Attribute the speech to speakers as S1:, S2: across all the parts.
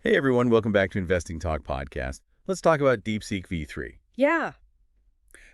S1: Hey everyone, welcome back to Investing Talk Podcast. Let's talk about DeepSeek V3.
S2: Yeah.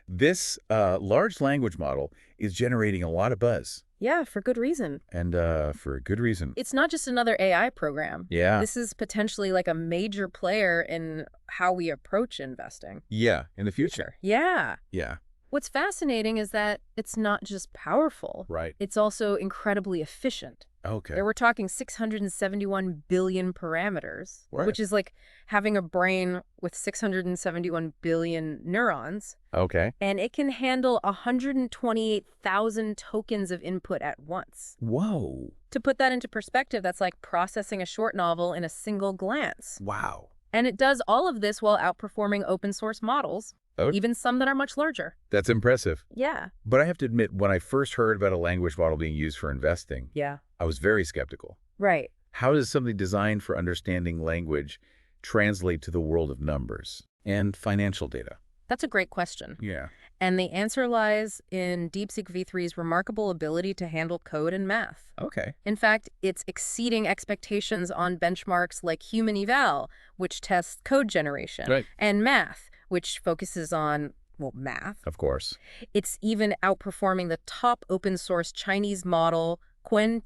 S1: This large language model is generating a lot of buzz,
S2: Yeah, for good reason.
S1: and for a good reason.
S2: It's not just another AI program.
S1: Yeah.
S2: This is potentially like a major player in how we approach investing.
S1: Yeah, in the future.
S2: Yeah.
S1: Yeah,
S2: What's fascinating is that it's not just powerful.
S1: right.
S2: It's also incredibly efficient.
S1: Okay.
S2: We're talking 671 billion parameters,
S1: Right.
S2: which is like having a brain with 671 billion neurons.
S1: Okay.
S2: And it can handle 128,000 tokens of input at once.
S1: Whoa.
S2: To put that into perspective, that's like processing a short novel in a single glance.
S1: Wow.
S2: And it does all of this while outperforming open source models,
S1: Oh.
S2: even some that are much larger.
S1: That's impressive.
S2: Yeah.
S1: But I have to admit, when I first heard about a language model being used for investing,
S2: Yeah.
S1: I was very skeptical.
S2: Right.
S1: How does something designed for understanding language translate to the world of numbers and financial data?
S2: That's a great question.
S1: Yeah.
S2: And the answer lies in DeepSeek V3's remarkable ability to handle code and math.
S1: Okay.
S2: In fact, it's exceeding expectations on benchmarks like Human Eval, which tests code generation,
S1: Right.
S2: and math, which focuses on, well, math.
S1: Of course.
S2: It's even outperforming the top open source Chinese model, Qwen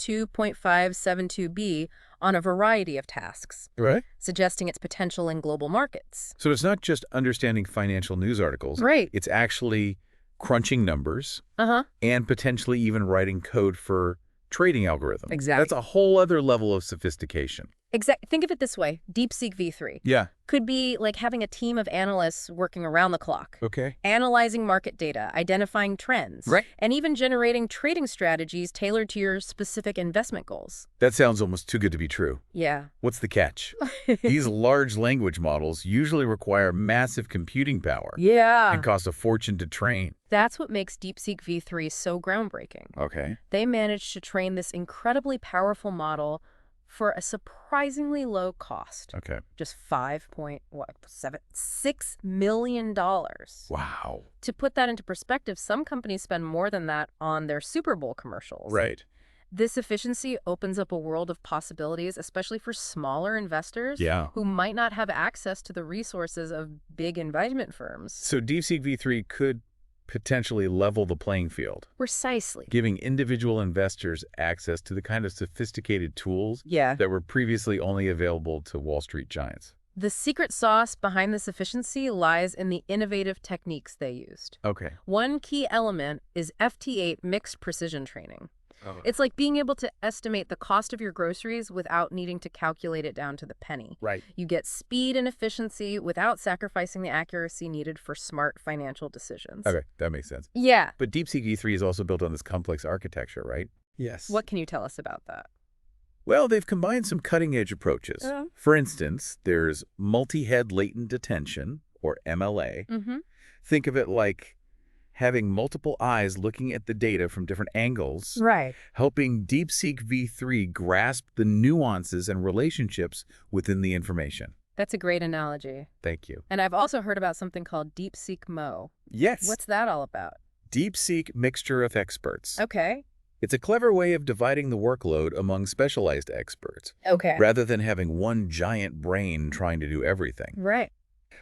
S2: 2.572b, on a variety of tasks,
S1: Right.
S2: suggesting its potential in global markets.
S1: So it's not just understanding financial news articles.
S2: Right.
S1: It's actually crunching numbers
S2: Uh-huh.
S1: and potentially even writing code for trading algorithms.
S2: Exactly.
S1: That's a whole other level of sophistication.
S2: Think of it this way. DeepSeek V3
S1: Yeah.
S2: could be like having a team of analysts working around the clock,
S1: Okay.
S2: analyzing market data, identifying trends,
S1: Right.
S2: and even generating trading strategies tailored to your specific investment goals.
S1: That sounds almost too good to be true.
S2: Yeah.
S1: What's the catch? These large language models usually require massive computing power
S2: Yeah.
S1: and cost a fortune to train.
S2: That's what makes DeepSeek V3 so groundbreaking.
S1: Okay.
S2: They managed to train this incredibly powerful model for a surprisingly low cost.
S1: Okay.
S2: Just $6 million.
S1: Wow.
S2: To put that into perspective, some companies spend more than that on their Super Bowl commercials.
S1: Right.
S2: This efficiency opens up a world of possibilities, especially for smaller investors
S1: Yeah.
S2: who might not have access to the resources of big investment firms.
S1: So DeepSeek V3 could potentially level the playing field,
S2: Precisely.
S1: giving individual investors access to the kind of sophisticated tools
S2: Yeah.
S1: that were previously only available to Wall Street giants.
S2: The secret sauce behind this efficiency lies in the innovative techniques they used.
S1: Okay.
S2: One key element is FT8 mixed precision training.
S1: Oh.
S2: It's like being able to estimate the cost of your groceries without needing to calculate it down to the penny.
S1: Right.
S2: You get speed and efficiency without sacrificing the accuracy needed for smart financial decisions.
S1: Okay, that makes sense.
S2: Yeah.
S1: But DeepSeek V3 is also built on this complex architecture, right? Yes.
S2: What can you tell us about that?
S1: Well, they've combined some cutting-edge approaches.
S2: Yeah.
S1: For instance, there's multi-head latent detention, or MLA.
S2: Mm-hmm.
S1: Think of it like having multiple eyes looking at the data from different angles,
S2: Right.
S1: helping DeepSeek V3 grasp the nuances and relationships within the information.
S2: That's a great analogy.
S1: Thank you.
S2: And I've also heard about something called DeepSeek MoE.
S1: Yes.
S2: What's that all about?
S1: DeepSeek Mixture of Experts.
S2: Okay.
S1: It's a clever way of dividing the workload among specialized experts,
S2: Okay.
S1: rather than having one giant brain trying to do everything.
S2: Right.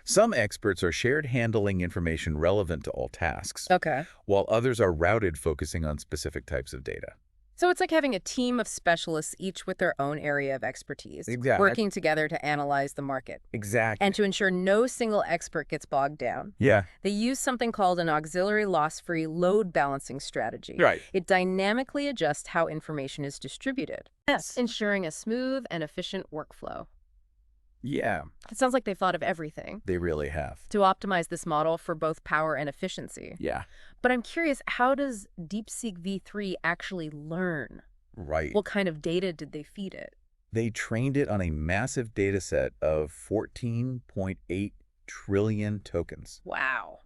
S1: Some experts are shared handling information relevant to all tasks,
S2: Okay.
S1: while others are routed focusing on specific types of data.
S2: So it's like having a team of specialists, each with their own area of expertise,
S1: Exactly.
S2: working together to analyze the market.
S1: Exactly.
S2: And to ensure no single expert gets bogged down,
S1: Yeah.
S2: they use something called an auxiliary loss-free load balancing strategy.
S1: Right.
S2: It dynamically adjusts how information is distributed,
S1: Yes.
S2: ensuring a smooth and efficient workflow.
S1: Yeah,
S2: It sounds like they thought of everything
S1: they really have.
S2: to optimize this model for both power and efficiency.
S1: Yeah.
S2: But I'm curious, how does DeepSeek V3 actually learn?
S1: Right.
S2: What kind of data did they feed it?
S1: They trained it on a massive data set of 14.8 trillion tokens.
S2: Wow.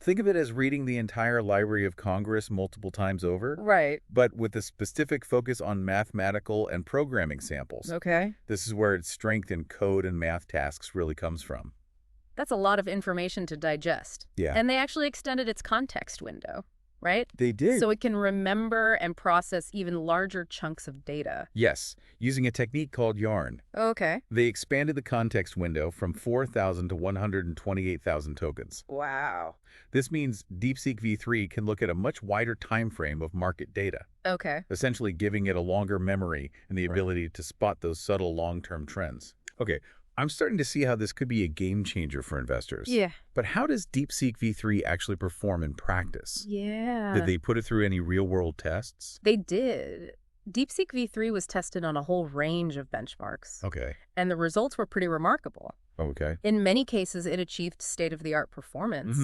S1: Think of it as reading the entire Library of Congress multiple times over,
S2: Right.
S1: but with a specific focus on mathematical and programming samples.
S2: Okay.
S1: This is where its strength in code and math tasks really comes from.
S2: That's a lot of information to digest.
S1: Yeah.
S2: And they actually extended its context window. right?
S1: They did.
S2: So it can remember and process even larger chunks of data.
S1: Yes, using a technique called yarn.
S2: Okay.
S1: They expanded the context window from 4,000 to 128,000 tokens.
S2: Wow.
S1: This means DeepSeek V3 can look at a much wider time frame of market data,
S2: Okay.
S1: essentially giving it a longer memory and the
S2: Right.
S1: ability to spot those subtle long-term trends. Okay, I'm starting to see how this could be a game changer for investors.
S2: Yeah.
S1: But how does DeepSeek V3 actually perform in practice?
S2: Yeah.
S1: Did they put it through any real-world tests?
S2: They did. DeepSeek V3 was tested on a whole range of benchmarks,
S1: Okay.
S2: and the results were pretty remarkable.
S1: Okay.
S2: In many cases, it achieved state-of-the-art performance,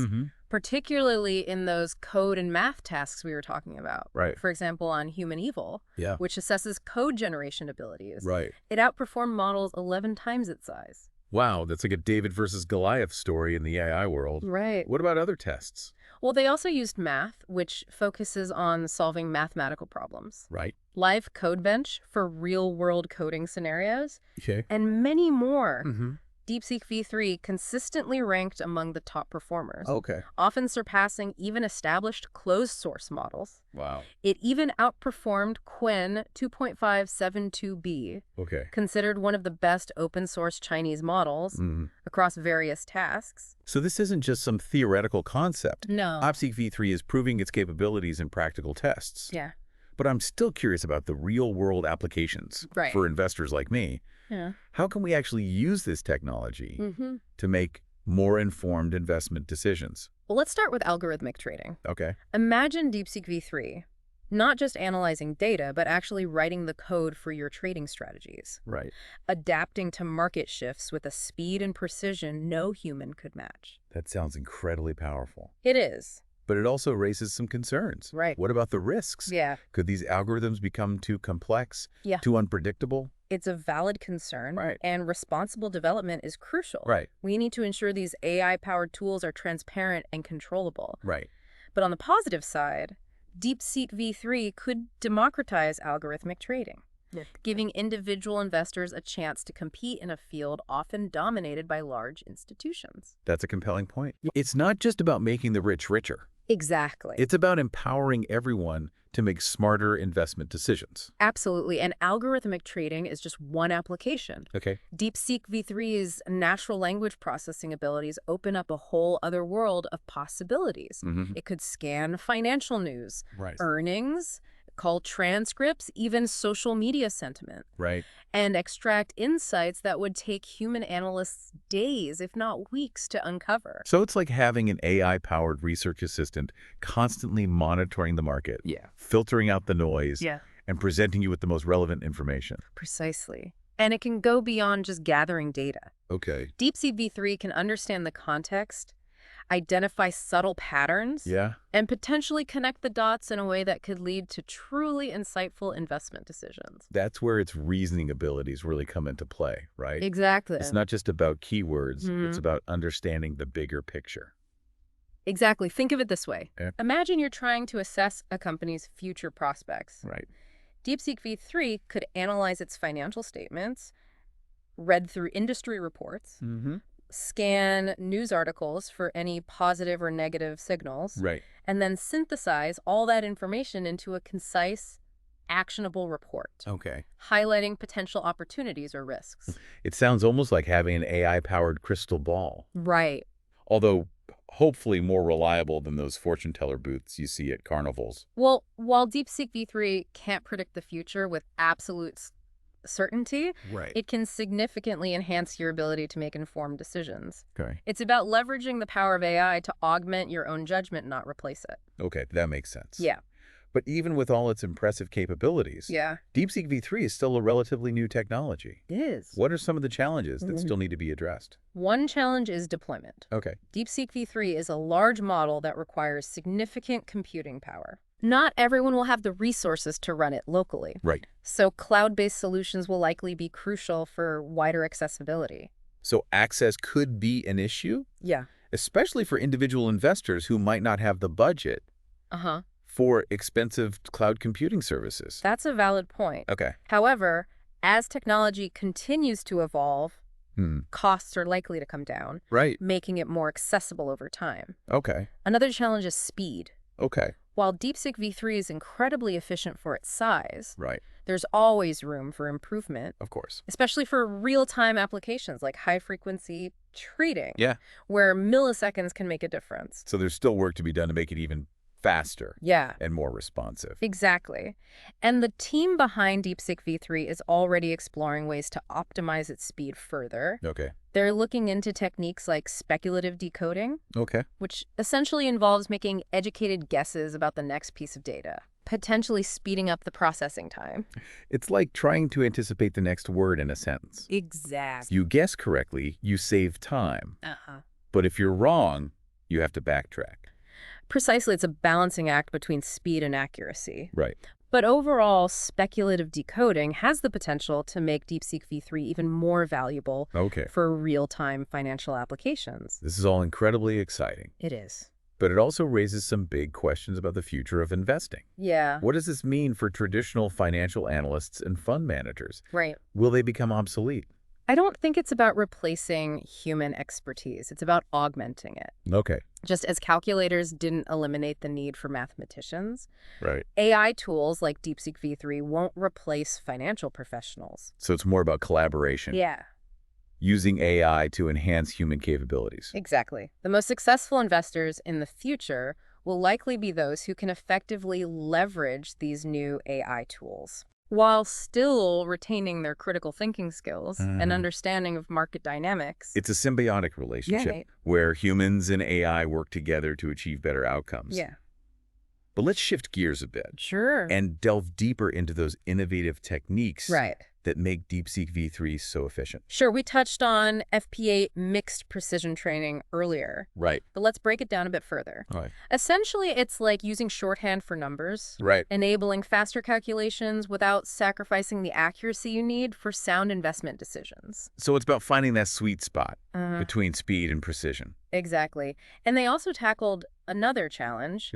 S2: particularly in those code and math tasks we were talking about.
S1: Right.
S2: For example, on Human Evil,
S1: Yeah.
S2: which assesses code generation abilities.
S1: Right.
S2: It outperformed models 11 times its size.
S1: Wow, that's like a David versus Goliath story in the AI world.
S2: Right.
S1: What about other tests?
S2: Well, they also used math, which focuses on solving mathematical problems.
S1: Right.
S2: Live Code Bench for real-world coding scenarios,
S1: Okay.
S2: and many more.
S1: Mm-hmm.
S2: DeepSeek V3 consistently ranked among the top performers,
S1: Okay.
S2: often surpassing even established closed-source models.
S1: Wow.
S2: It even outperformed Qwen 2.572b,
S1: Okay.
S2: considered one of the best open-source Chinese models across various tasks.
S1: So this isn't just some theoretical concept.
S2: No.
S1: DeepSeek V3 is proving its capabilities in practical tests.
S2: Yeah.
S1: But I'm still curious about the real-world applications
S2: Right.
S1: for investors like me.
S2: Yeah.
S1: How can we actually use this technology to make more informed investment decisions?
S2: Well, let's start with algorithmic trading.
S1: Okay.
S2: Imagine DeepSeek V3, not just analyzing data, but actually writing the code for your trading strategies,
S1: Right.
S2: adapting to market shifts with a speed and precision no human could match.
S1: That sounds incredibly powerful.
S2: It is.
S1: But it also raises some concerns.
S2: Right.
S1: What about the risks?
S2: Yeah.
S1: Could these algorithms become too complex?
S2: Yeah.
S1: Too unpredictable?
S2: It's a valid concern,
S1: Right.
S2: and responsible development is crucial.
S1: Right.
S2: We need to ensure these AI-powered tools are transparent and controllable.
S1: Right.
S2: But on the positive side, DeepSeek V3 could democratize algorithmic trading, giving individual investors a chance to compete in a field often dominated by large institutions.
S1: That's a compelling point. It's not just about making the rich richer.
S2: Exactly.
S1: It's about empowering everyone to make smarter investment decisions.
S2: Absolutely. And algorithmic trading is just one application.
S1: Okay.
S2: DeepSeek V3's natural language processing abilities open up a whole other world of possibilities. It could scan financial news,
S1: Right.
S2: earnings, call transcripts, even social media sentiment,
S1: Right.
S2: and extract insights that would take human analysts days, if not weeks, to uncover.
S1: So it's like having an AI-powered research assistant constantly monitoring the market, filtering out the noise, and presenting you with the most relevant information.
S2: Precisely. And it can go beyond just gathering data.
S1: Okay.
S2: DeepSeek V3 can understand the context, identify subtle patterns, and potentially connect the dots in a way that could lead to truly insightful investment decisions.
S1: That's where its reasoning abilities really come into play, right?
S2: Exactly.
S1: It's not just about keywords. It's about understanding the bigger picture.
S2: Exactly. Think of it this way.
S1: Yeah.
S2: Imagine you're trying to assess a company's future prospects.
S1: Right.
S2: DeepSeek V3 could analyze its financial statements, read through industry reports, scan news articles for any positive or negative signals,
S1: Right.
S2: and then synthesize all that information into a concise, actionable report,
S1: Okay.
S2: highlighting potential opportunities or risks.
S1: It sounds almost like having an AI-powered crystal ball,
S2: Right.
S1: although hopefully more reliable than those fortune teller booths you see at carnivals.
S2: Well, while DeepSeek V3 can't predict the future with absolute certainty,
S1: Right.
S2: it can significantly enhance your ability to make informed decisions.
S1: Okay.
S2: It's about leveraging the power of AI to augment your own judgment, not replace it.
S1: Okay, that makes sense.
S2: Yeah.
S1: But even with all its impressive capabilities,
S2: Yeah.
S1: DeepSeek V3 is still a relatively new technology.
S2: It is.
S1: What are some of the challenges that still need to be addressed?
S2: One challenge is deployment.
S1: Okay.
S2: DeepSeek V3 is a large model that requires significant computing power. Not everyone will have the resources to run it locally.
S1: Right.
S2: So cloud-based solutions will likely be crucial for wider accessibility.
S1: So access could be an issue,
S2: Yeah.
S1: especially for individual investors who might not have the budget
S2: Uh-huh.
S1: for expensive cloud computing services.
S2: That's a valid point.
S1: Okay.
S2: However, as technology continues to evolve, costs are likely to come down,
S1: Right.
S2: making it more accessible over time.
S1: Okay.
S2: Another challenge is speed.
S1: Okay.
S2: While DeepSeek V3 is incredibly efficient for its size,
S1: Right.
S2: there's always room for improvement,
S1: Of course.
S2: especially for real-time applications like high-frequency trading,
S1: Yeah.
S2: where milliseconds can make a difference.
S1: So there's still work to be done to make it even faster and more responsive.
S2: Exactly. And the team behind DeepSeek V3 is already exploring ways to optimize its speed further.
S1: Okay.
S2: They're looking into techniques like speculative decoding,
S1: Okay.
S2: which essentially involves making educated guesses about the next piece of data, potentially speeding up the processing time.
S1: It's like trying to anticipate the next word in a sentence.
S2: Exactly.
S1: You guess correctly, you save time. But if you're wrong, you have to backtrack.
S2: Precisely, it's a balancing act between speed and accuracy.
S1: Right.
S2: But overall, speculative decoding has the potential to make DeepSeek V3 even more valuable for real-time financial applications.
S1: This is all incredibly exciting.
S2: It is.
S1: But it also raises some big questions about the future of investing.
S2: Yeah.
S1: What does this mean for traditional financial analysts and fund managers?
S2: Right.
S1: Will they become obsolete?
S2: I don't think it's about replacing human expertise. It's about augmenting it.
S1: Okay.
S2: Just as calculators didn't eliminate the need for mathematicians,
S1: Right.
S2: AI tools like DeepSeek V3 won't replace financial professionals.
S1: So it's more about collaboration.
S2: Yeah.
S1: Using AI to enhance human capabilities.
S2: Exactly. The most successful investors in the future will likely be those who can effectively leverage these new AI tools, while still retaining their critical thinking skills and understanding of market dynamics.
S1: It's a symbiotic relationship where humans and AI work together to achieve better outcomes.
S2: Yeah.
S1: But let's shift gears a bit.
S2: Sure.
S1: And delve deeper into those innovative techniques that make DeepSeek V3 so efficient.
S2: Sure, we touched on FP8 mixed precision training earlier.
S1: Right.
S2: But let's break it down a bit further.
S1: Right.
S2: Essentially, it's like using shorthand for numbers.
S1: Right.
S2: Enabling faster calculations without sacrificing the accuracy you need for sound investment decisions.
S1: So it's about finding that sweet spot between speed and precision.
S2: Exactly. And they also tackled another challenge,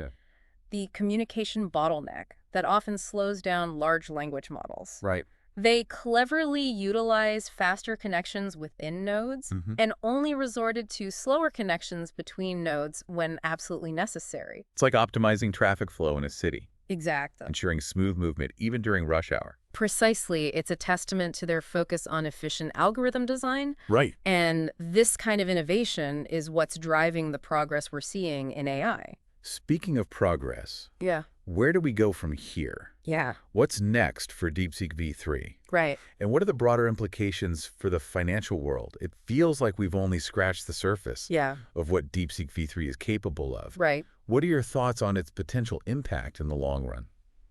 S2: the communication bottleneck that often slows down large language models.
S1: Right.
S2: They cleverly utilize faster connections within nodes and only resorted to slower connections between nodes when absolutely necessary.
S1: It's like optimizing traffic flow in a city.
S2: Exactly.
S1: Ensuring smooth movement even during rush hour.
S2: Precisely. It's a testament to their focus on efficient algorithm design.
S1: Right.
S2: And this kind of innovation is what's driving the progress we're seeing in AI.
S1: Speaking of progress,
S2: Yeah.
S1: where do we go from here?
S2: Yeah.
S1: What's next for DeepSeek V3?
S2: Right.
S1: And what are the broader implications for the financial world? It feels like we've only scratched the surface of what DeepSeek V3 is capable of.
S2: Right.
S1: What are your thoughts on its potential impact in the long run?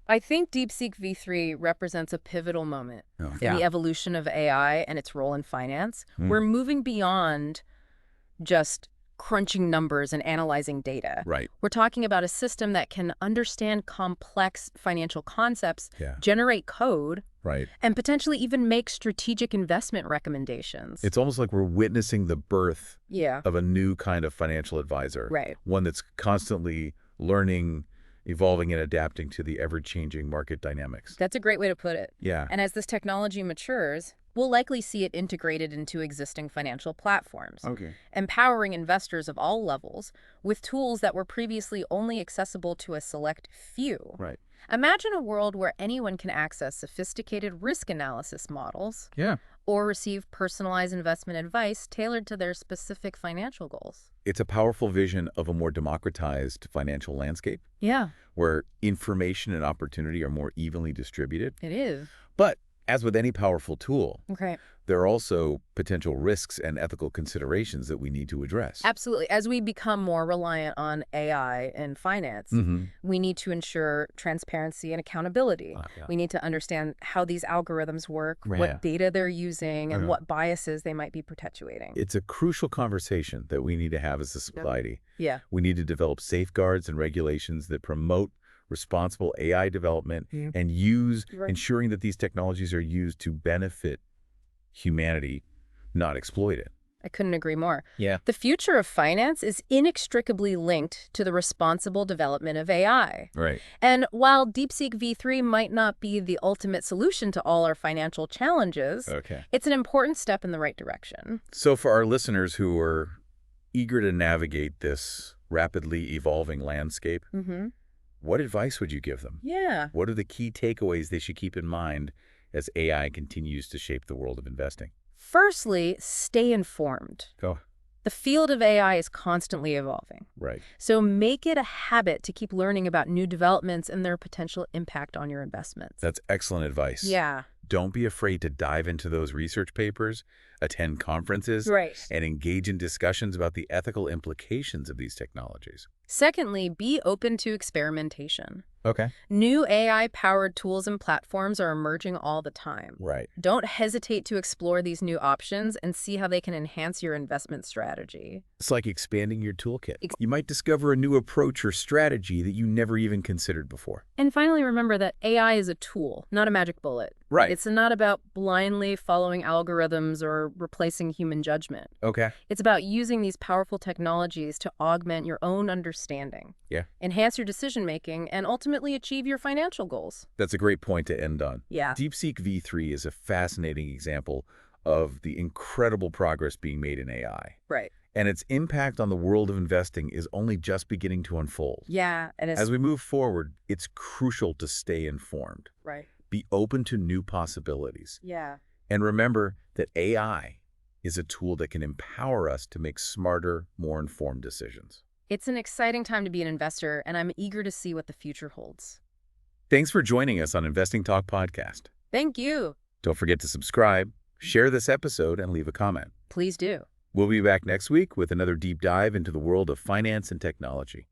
S2: I think DeepSeek V3 represents a pivotal moment in the evolution of AI and its role in finance. We're moving beyond just crunching numbers and analyzing data.
S1: Right.
S2: We're talking about a system that can understand complex financial concepts, generate code, and potentially even make strategic investment recommendations.
S1: It's almost like we're witnessing the birth of a new kind of financial advisor.
S2: Right.
S1: One that's constantly learning, evolving, and adapting to the ever-changing market dynamics.
S2: That's a great way to put it.
S1: Yeah.
S2: And as this technology matures, we'll likely see it integrated into existing financial platforms, empowering investors of all levels with tools that were previously only accessible to a select few.
S1: Right.
S2: Imagine a world where anyone can access sophisticated risk analysis models or receive personalized investment advice tailored to their specific financial goals.
S1: It's a powerful vision of a more democratized financial landscape.
S2: Yeah.
S1: Where information and opportunity are more evenly distributed.
S2: It is.
S1: But as with any powerful tool, there are also potential risks and ethical considerations that we need to address.
S2: Absolutely. As we become more reliant on AI and finance, we need to ensure transparency and accountability. We need to understand how these algorithms work, what data they're using, and what biases they might be perpetuating.
S1: It's a crucial conversation that we need to have as a society.
S2: Yeah.
S1: We need to develop safeguards and regulations that promote responsible AI development and ensuring that these technologies are used to benefit humanity, not exploit it.
S2: I couldn't agree more.
S1: Yeah.
S2: The future of finance is inextricably linked to the responsible development of AI.
S1: Right.
S2: And while DeepSeek V3 might not be the ultimate solution to all our financial challenges, it's an important step in the right direction.
S1: So for our listeners who are eager to navigate this rapidly evolving landscape, What advice would you give them?
S2: Yeah.
S1: What are the key takeaways they should keep in mind as AI continues to shape the world of investing?
S2: Firstly, stay informed.
S1: Oh,
S2: The field of AI is constantly evolving.
S1: right.
S2: So make it a habit to keep learning about new developments and their potential impact on your investments.
S1: That's excellent advice.
S2: Yeah.
S1: Don't be afraid to dive into those research papers, attend conferences,
S2: Right.
S1: and engage in discussions about the ethical implications of these technologies.
S2: Secondly, be open to experimentation.
S1: Okay.
S2: New AI-powered tools and platforms are emerging all the time.
S1: Right.
S2: Don't hesitate to explore these new options and see how they can enhance your investment strategy.
S1: It's like expanding your toolkit. You might discover a new approach or strategy that you never even considered before.
S2: And finally, remember that AI is a tool, not a magic bullet.
S1: Right.
S2: It's not about blindly following algorithms or replacing human judgment.
S1: Okay.
S2: It's about using these powerful technologies to augment your own understanding,
S1: Yeah.
S2: enhance your decision-making, and ultimately achieve your financial goals.
S1: That's a great point to end on.
S2: Yeah.
S1: DeepSeek V3 is a fascinating example of the incredible progress being made in AI.
S2: Right.
S1: And its impact on the world of investing is only just beginning to unfold.
S2: Yeah, and it's
S1: As we move forward, it's crucial to stay informed,
S2: right.
S1: be open to new possibilities,
S2: Yeah.
S1: and remember that AI is a tool that can empower us to make smarter, more informed decisions.
S2: It's an exciting time to be an investor, and I'm eager to see what the future holds.
S1: Thanks for joining us on Investing Talk Podcast.
S2: Thank you.
S1: Don't forget to subscribe, share this episode, and leave a comment.
S2: Please do.
S1: We'll be back next week with another deep dive into the world of finance and technology.